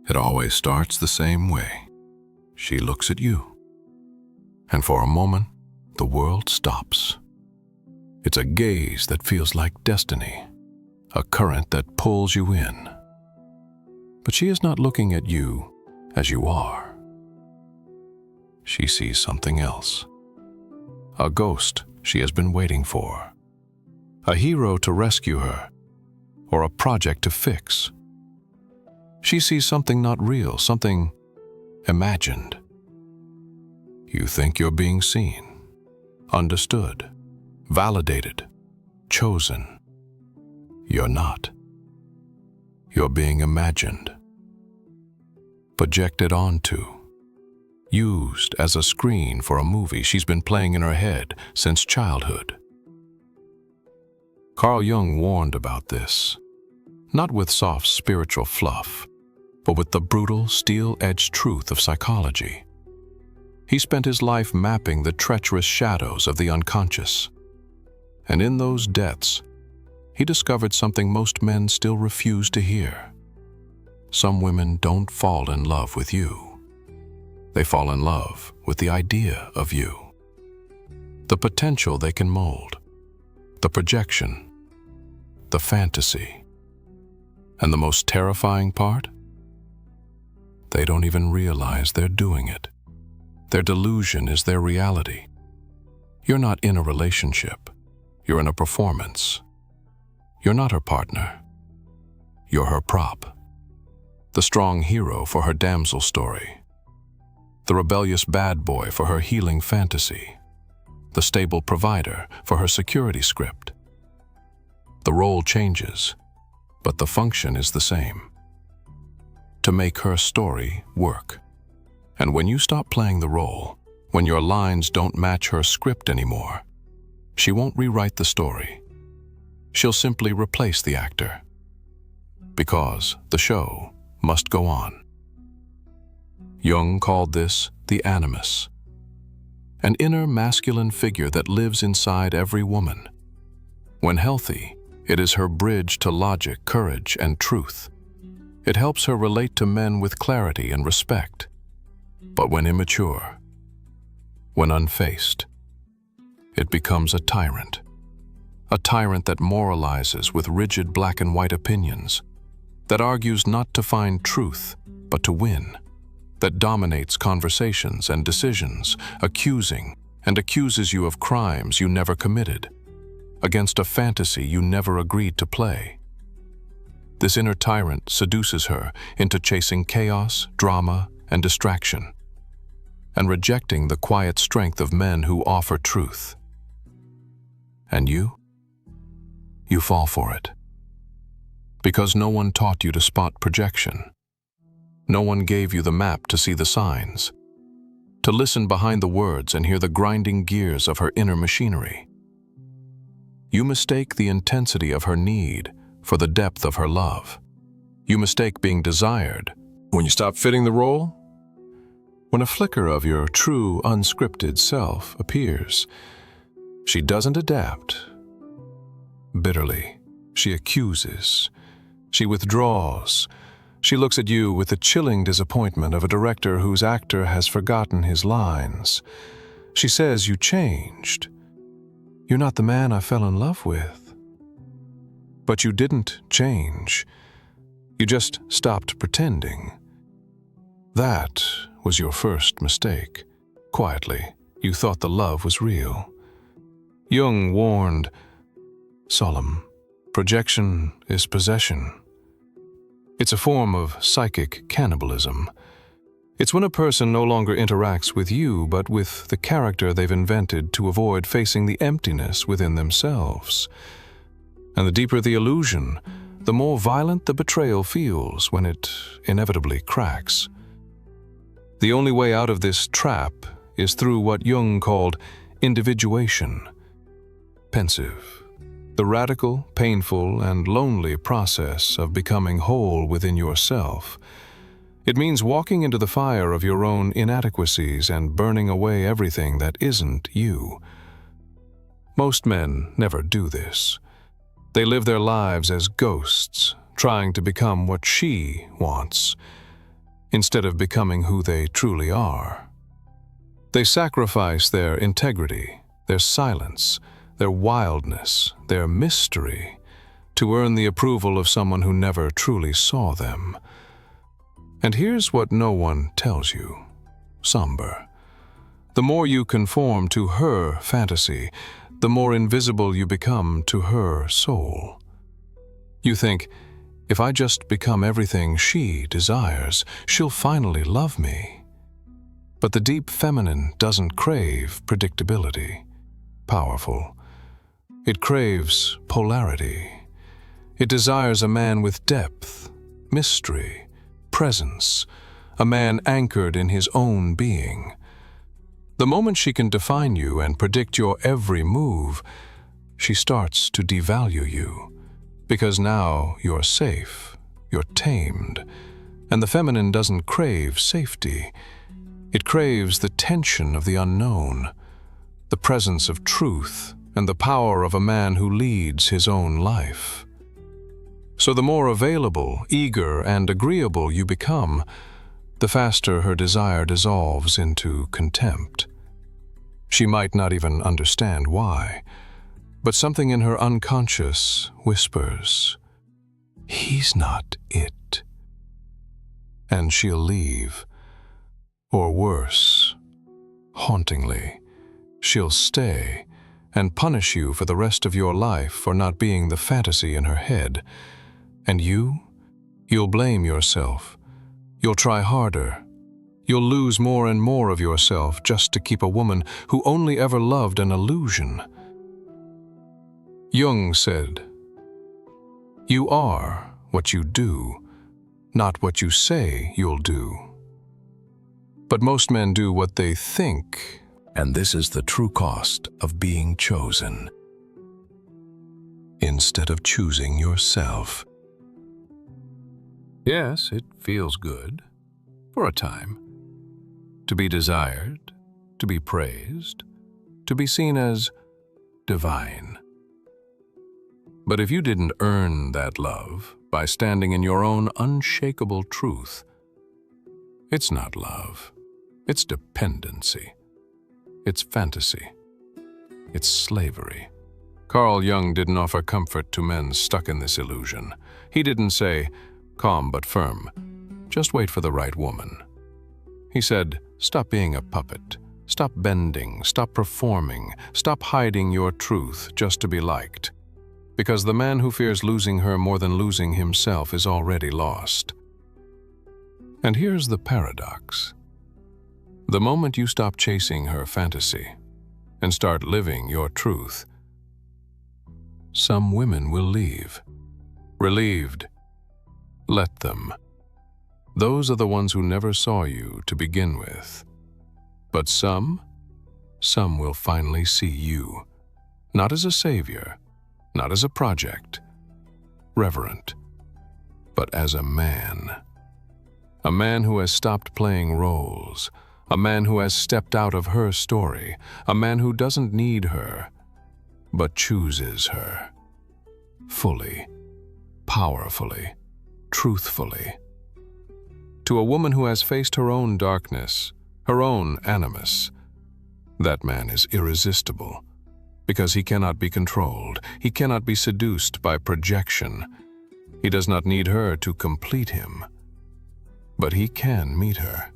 It always starts the same way. She looks at you, and for a moment, the world stops. It's a gaze that feels like destiny, a current that pulls you in. But she is not looking at you as you are. She sees something else. A ghost she has been waiting for. A hero to rescue her, or a project to fix. She sees something not real, something imagined. You think you're being seen, understood, validated, chosen. You're not. You're being imagined, projected onto, used as a screen for a movie she's been playing in her head since childhood. Carl Jung warned about this, not with soft spiritual fluff, but with the brutal, steel-edged truth of psychology. He spent his life mapping the treacherous shadows of the unconscious. And in those depths, he discovered something most men still refuse to hear. Some women don't fall in love with you. They fall in love with the idea of you. The potential they can mold, the projection, the fantasy. And the most terrifying part? They don't even realize they're doing it. Their delusion is their reality. You're not in a relationship. You're in a performance. You're not her partner. You're her prop. The strong hero for her damsel story. The rebellious bad boy for her healing fantasy. The stable provider for her security script. The role changes, but the function is the same. To make her story work. And when you stop playing the role, when your lines don't match her script anymore, she won't rewrite the story. She'll simply replace the actor. Because the show must go on. Jung called this the Animus, an inner masculine figure that lives inside every woman. When healthy, it is her bridge to logic, courage, and truth. It helps her relate to men with clarity and respect. But when immature, when unfaced, it becomes a tyrant that moralizes with rigid black and white opinions, that argues not to find truth, but to win, that dominates conversations and decisions, accusing and accuses you of crimes you never committed, against a fantasy you never agreed to play. This inner tyrant seduces her into chasing chaos, drama, and distraction, and rejecting the quiet strength of men who offer truth. And you fall for it. Because no one taught you to spot projection. No one gave you the map to see the signs, to listen behind the words and hear the grinding gears of her inner machinery. You mistake the intensity of her need for the depth of her love. You mistake being desired when you stop fitting the role. When a flicker of your true, unscripted self appears, she doesn't adapt. Bitterly, she accuses. She withdraws. She looks at you with the chilling disappointment of a director whose actor has forgotten his lines. She says you changed. You're not the man I fell in love with. But you didn't change. You just stopped pretending. That was your first mistake. Quietly, you thought the love was real. Jung warned, solemn, projection is possession. It's a form of psychic cannibalism. It's when a person no longer interacts with you, but with the character they've invented to avoid facing the emptiness within themselves. And the deeper the illusion, the more violent the betrayal feels when it inevitably cracks. The only way out of this trap is through what Jung called individuation. Pensive. The radical, painful, and lonely process of becoming whole within yourself. It means walking into the fire of your own inadequacies and burning away everything that isn't you. Most men never do this. They live their lives as ghosts, trying to become what she wants. instead of becoming who they truly are. They sacrifice their integrity, their silence, their wildness, their mystery, to earn the approval of someone who never truly saw them. And here's what no one tells you. Somber. The more you conform to her fantasy, the more invisible you become to her soul. You think, if I just become everything she desires, she'll finally love me. But the deep feminine doesn't crave predictability. Powerful. It craves polarity. It desires a man with depth, mystery, presence, a man anchored in his own being. The moment she can define you and predict your every move, she starts to devalue you, because now you're safe, you're tamed, and the feminine doesn't crave safety. It craves the tension of the unknown, the presence of truth, and the power of a man who leads his own life. So the more available, eager, and agreeable you become, the faster her desire dissolves into contempt. She might not even understand why, but something in her unconscious whispers, "He's not it." And she'll leave. Or worse, hauntingly, she'll stay and punish you for the rest of your life for not being the fantasy in her head. And you'll blame yourself. You'll try harder. You'll lose more and more of yourself just to keep a woman who only ever loved an illusion. Jung said, "You are what you do, not what you say you'll do." But most men do what they think, and this is the true cost of being chosen, instead of choosing yourself. Yes, it feels good, for a time, to be desired, to be praised, to be seen as divine. But if you didn't earn that love by standing in your own unshakable truth, it's not love, it's dependency, it's fantasy, it's slavery. Carl Jung didn't offer comfort to men stuck in this illusion. He didn't say, "Calm but firm, just wait for the right woman." He said, "Stop being a puppet, stop bending, stop performing, stop hiding your truth just to be liked. Because the man who fears losing her more than losing himself is already lost." And here's the paradox. The moment you stop chasing her fantasy and start living your truth, some women will leave, relieved. Let them. Those are the ones who never saw you to begin with. But some will finally see you, not as a savior, not as a project, reverent, but as a man. A man who has stopped playing roles, a man who has stepped out of her story, a man who doesn't need her, but chooses her, fully, powerfully, truthfully. To a woman who has faced her own darkness, her own animus, that man is irresistible, because he cannot be controlled, he cannot be seduced by projection. He does not need her to complete him, but he can meet her.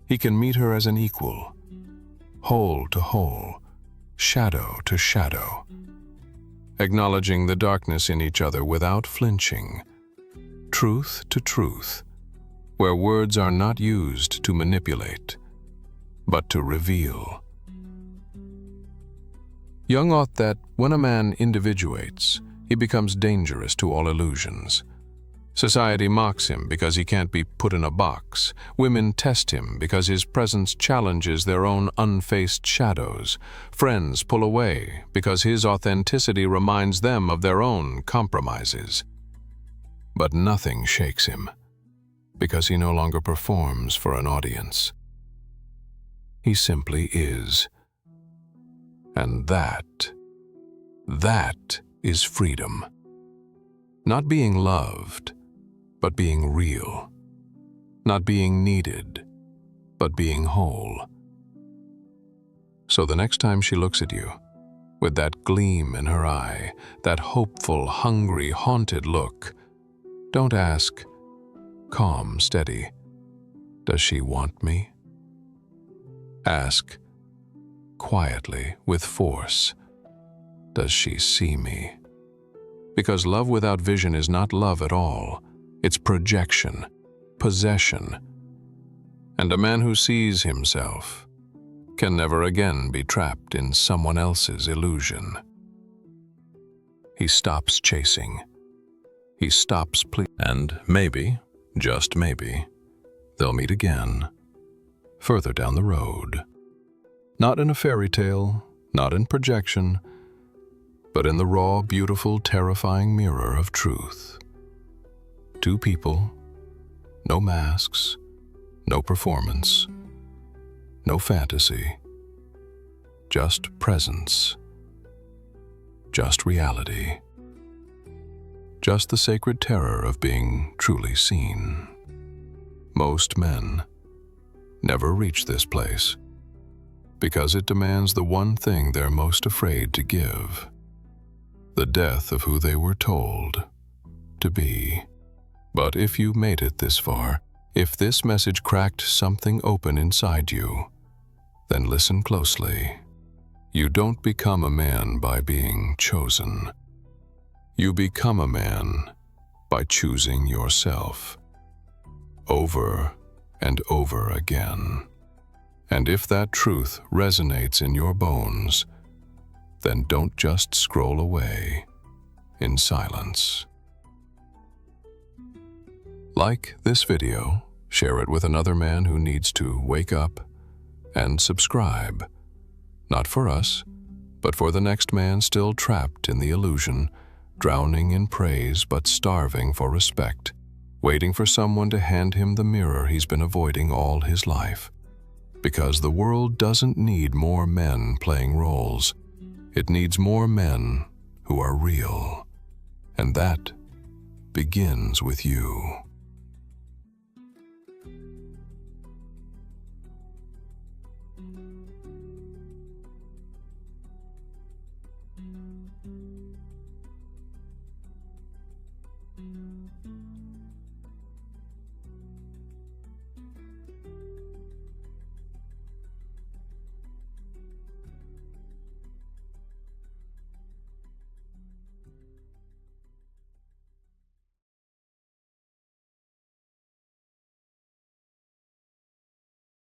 He can meet her as an equal, whole to whole, shadow to shadow, acknowledging the darkness in each other without flinching, truth to truth, where words are not used to manipulate, but to reveal. Jung thought that when a man individuates, he becomes dangerous to all illusions. Society mocks him because he can't be put in a box. Women test him because his presence challenges their own unfaced shadows. Friends pull away because his authenticity reminds them of their own compromises. But nothing shakes him, because he no longer performs for an audience. He simply is. And that is freedom. Not being loved, but being real. not being needed, but being whole. So the next time she looks at you, with that gleam in her eye, that hopeful, hungry, haunted look, don't ask, calm, steady, does she want me? Ask, quietly, with force, does she see me? Because love without vision is not love at all. It's projection, possession. And a man who sees himself can never again be trapped in someone else's illusion. He stops chasing. He stops pleading. And maybe, just maybe, they'll meet again, further down the road. Not in a fairy tale, not in projection, but in the raw, beautiful, terrifying mirror of truth. Two people, no masks, no performance, no fantasy, just presence, just reality, just the sacred terror of being truly seen. Most men never reach this place because it demands the one thing they're most afraid to give: the death of who they were told to be. But if you made it this far, if this message cracked something open inside you, then listen closely. You don't become a man by being chosen. You become a man by choosing yourself, over and over again. And if that truth resonates in your bones, then don't just scroll away in silence. Like this video, share it with another man who needs to wake up, and subscribe, not for us, but for the next man still trapped in the illusion, drowning in praise but starving for respect, waiting for someone to hand him the mirror he's been avoiding all his life. Because the world doesn't need more men playing roles. It needs more men who are real. And that begins with you.